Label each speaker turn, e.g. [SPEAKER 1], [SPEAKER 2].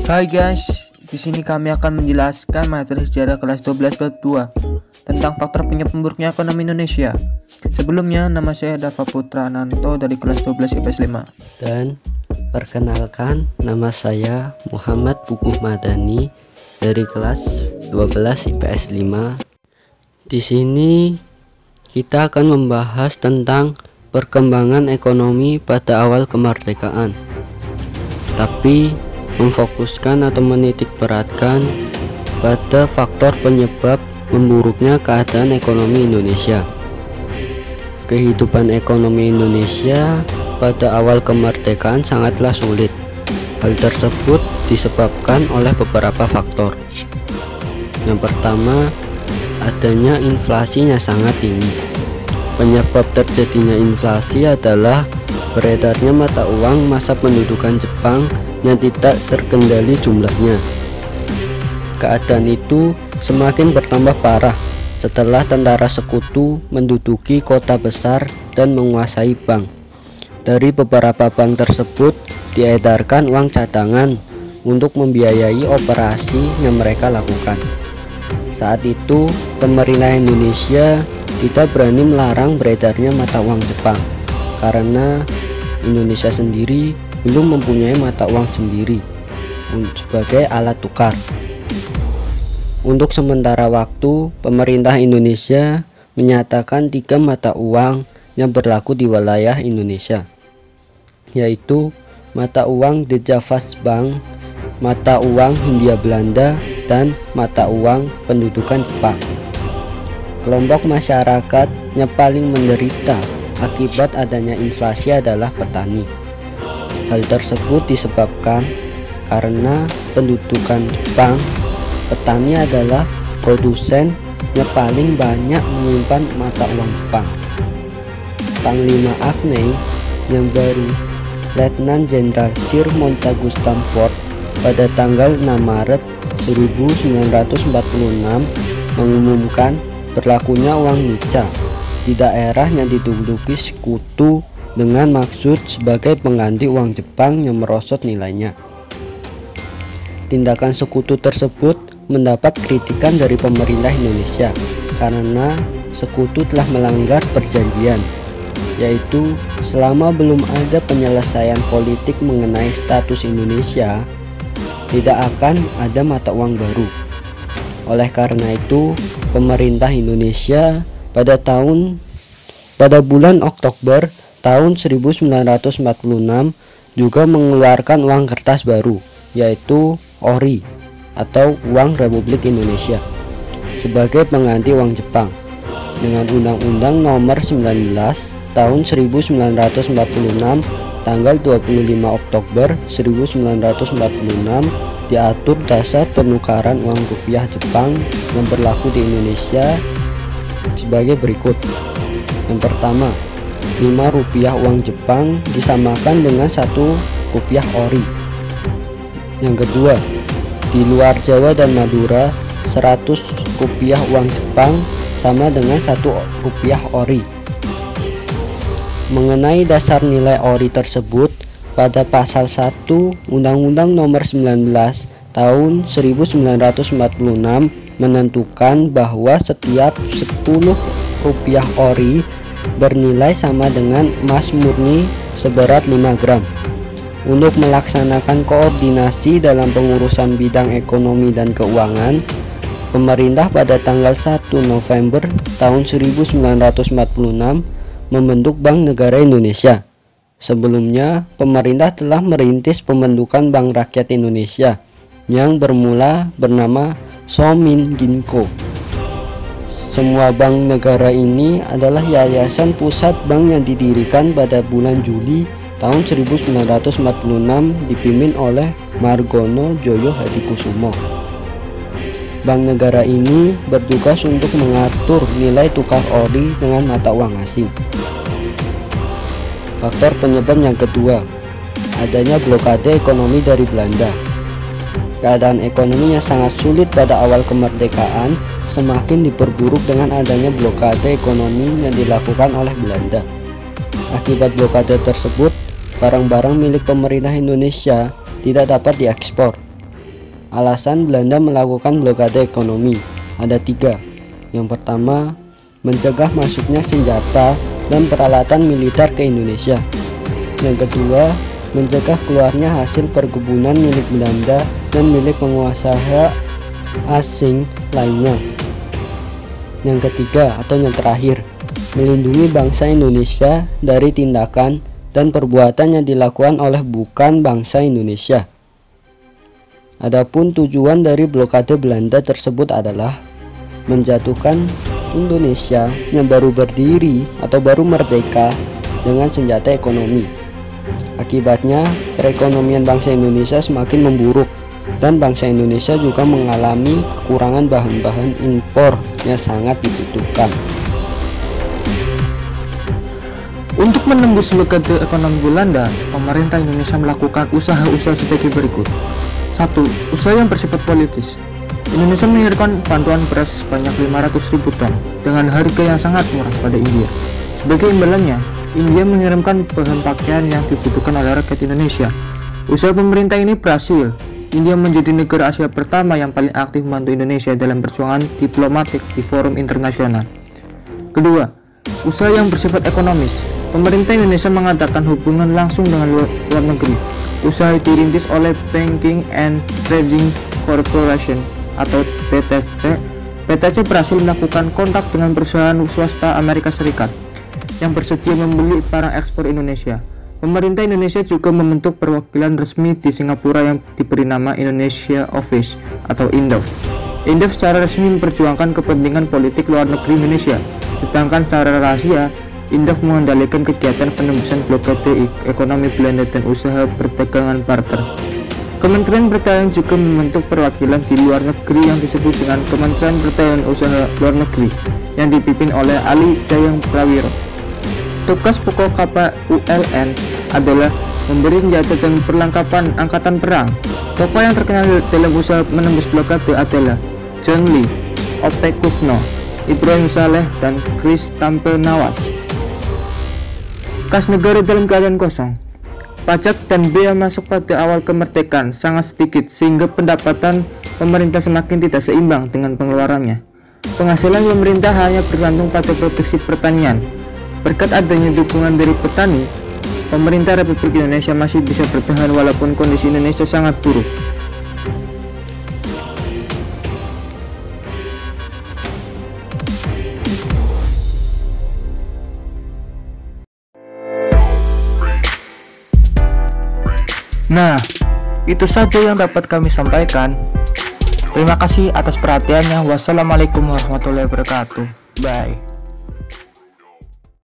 [SPEAKER 1] Hai guys, di sini kami akan menjelaskan materi sejarah kelas 12 bab 2 tentang faktor penyebab memburuknya ekonomi Indonesia. Sebelumnya, nama saya Dava Putra Ananto dari kelas 12 IPS 5.
[SPEAKER 2] Dan perkenalkan, nama saya Muhammad Puguh Madani dari kelas 12 IPS 5. Di sini kita akan membahas tentang perkembangan ekonomi pada awal kemerdekaan, tapi memfokuskan atau menitik beratkan pada faktor penyebab memburuknya keadaan ekonomi Indonesia. Kehidupan ekonomi Indonesia pada awal kemerdekaan sangatlah sulit. Hal tersebut disebabkan oleh beberapa faktor. Yang pertama, adanya inflasinya sangat tinggi. Penyebab terjadinya inflasi adalah beredarnya mata uang masa pendudukan Jepang yang tidak terkendali jumlahnya. Keadaan itu semakin bertambah parah setelah tentara sekutu menduduki kota besar dan menguasai bank. Dari beberapa bank tersebut diedarkan uang cadangan untuk membiayai operasi yang mereka lakukan. Saat itu pemerintah Indonesia tidak berani melarang beredarnya mata uang Jepang karena Indonesia sendiri belum mempunyai mata uang sendiri sebagai alat tukar. Untuk sementara waktu, pemerintah Indonesia menyatakan 3 mata uang yang berlaku di wilayah Indonesia, yaitu mata uang The Javas Bank, mata uang Hindia Belanda, dan mata uang pendudukan Jepang. Kelompok masyarakat yang paling menderita akibat adanya inflasi adalah petani. Hal tersebut disebabkan karena pendudukan Jepang, petani adalah produsen yang paling banyak menyimpan mata uang Jepang. Panglima Avney yang baru, Letnan Jenderal Sir Montagu Stamford, pada tanggal 6 Maret 1946 mengumumkan berlakunya uang nica di daerah yang diduduki sekutu dengan maksud sebagai pengganti uang Jepang yang merosot nilainya. Tindakan sekutu tersebut mendapat kritikan dari pemerintah Indonesia karena sekutu telah melanggar perjanjian, yaitu selama belum ada penyelesaian politik mengenai status Indonesia, tidak akan ada mata uang baru. Oleh karena itu, pemerintah Indonesia pada bulan Oktober tahun 1946 juga mengeluarkan uang kertas baru, yaitu Ori atau uang Republik Indonesia, sebagai pengganti uang Jepang dengan Undang-Undang Nomor 19 tahun 1946 tanggal 25 Oktober 1946 diatur dasar penukaran uang rupiah Jepang yang berlaku di Indonesia sebagai berikut. Yang pertama, 5 rupiah uang Jepang disamakan dengan 1 rupiah Ori. Yang kedua, di luar Jawa dan Madura, 100 rupiah uang Jepang sama dengan 1 rupiah Ori. Mengenai dasar nilai Ori tersebut, pada pasal 1 Undang-Undang Nomor 19 tahun 1946 menentukan bahwa setiap 10 rupiah Ori bernilai sama dengan emas murni seberat 5 gram. Untuk melaksanakan koordinasi dalam pengurusan bidang ekonomi dan keuangan, pemerintah pada tanggal 1 November tahun 1946 membentuk Bank Negara Indonesia. Sebelumnya, pemerintah telah merintis pembentukan Bank Rakyat Indonesia yang bermula bernama Sominginko. Semua bank negara ini adalah yayasan pusat bank yang didirikan pada bulan Juli tahun 1946 dipimpin oleh Margono Joyo Hadikusumo. Bank negara ini bertugas untuk mengatur nilai tukar ori dengan mata uang asing. Faktor penyebab yang kedua, adanya blokade ekonomi dari Belanda. Keadaan ekonomi yang sangat sulit pada awal kemerdekaan semakin diperburuk dengan adanya blokade ekonomi yang dilakukan oleh Belanda. Akibat blokade tersebut, barang-barang milik pemerintah Indonesia tidak dapat diekspor. alasan Belanda melakukan blokade ekonomi ada 3. Yang pertama, mencegah masuknya senjata dan peralatan militer ke Indonesia. Yang kedua, mencegah keluarnya hasil perkebunan milik Belanda dan milik penguasa asing lainnya. Yang ketiga atau yang terakhir, melindungi bangsa Indonesia dari tindakan dan perbuatan yang dilakukan oleh bukan bangsa Indonesia. Adapun tujuan dari blokade Belanda tersebut adalah menjatuhkan Indonesia yang baru berdiri atau baru merdeka dengan senjata ekonomi. Akibatnya, perekonomian bangsa Indonesia semakin memburuk dan bangsa Indonesia juga mengalami kekurangan bahan-bahan impor yang sangat dibutuhkan.
[SPEAKER 1] Untuk menembus blokade ekonomi Belanda, pemerintah Indonesia melakukan usaha-usaha sebagai berikut. 1. Usaha yang bersifat politis. Indonesia mengirimkan bantuan beras sebanyak 500.000 ton dengan harga yang sangat murah pada India. Sebagai imbalannya, India mengirimkan bahan pakaian yang dibutuhkan oleh rakyat Indonesia. Usaha pemerintah ini berhasil. India menjadi negara Asia pertama yang paling aktif membantu Indonesia dalam perjuangan diplomatik di forum internasional. Kedua, usaha yang bersifat ekonomis. Pemerintah Indonesia mengadakan hubungan langsung dengan luar negeri. Usaha dirintis oleh Banking and Trading Corporation atau PTC. PTC berhasil melakukan kontak dengan perusahaan swasta Amerika Serikat yang bersedia membeli barang ekspor Indonesia. Pemerintah Indonesia juga membentuk perwakilan resmi di Singapura yang diberi nama Indonesia Office atau INDOF. INDOF secara resmi memperjuangkan kepentingan politik luar negeri Indonesia, sedangkan secara rahasia INDOF mengendalikan kegiatan penembusan blokade ekonomi Belanda dan usaha perdagangan barter. Kementerian Pertahanan juga membentuk perwakilan di luar negeri yang disebut dengan Kementerian Pertahanan Usaha Luar Negeri yang dipimpin oleh Ali Jayang Prawiro. Tugas pokok KPULN adalah memberi senjata dan perlengkapan angkatan perang. Tokoh yang terkenal dalam usaha menembus blokade adalah John Lee, Opte Kusno, Ibrahim Saleh, dan Chris Tampil Nawas. Kas negara dalam keadaan kosong. Pajak dan bea masuk pada awal kemerdekaan sangat sedikit sehingga pendapatan pemerintah semakin tidak seimbang dengan pengeluarannya. Penghasilan pemerintah hanya bergantung pada produksi pertanian. Berkat adanya dukungan dari petani, pemerintah Republik Indonesia masih bisa bertahan walaupun kondisi Indonesia sangat buruk. Nah, itu saja yang dapat kami sampaikan. Terima kasih atas perhatiannya. Wassalamualaikum warahmatullahi wabarakatuh. Bye.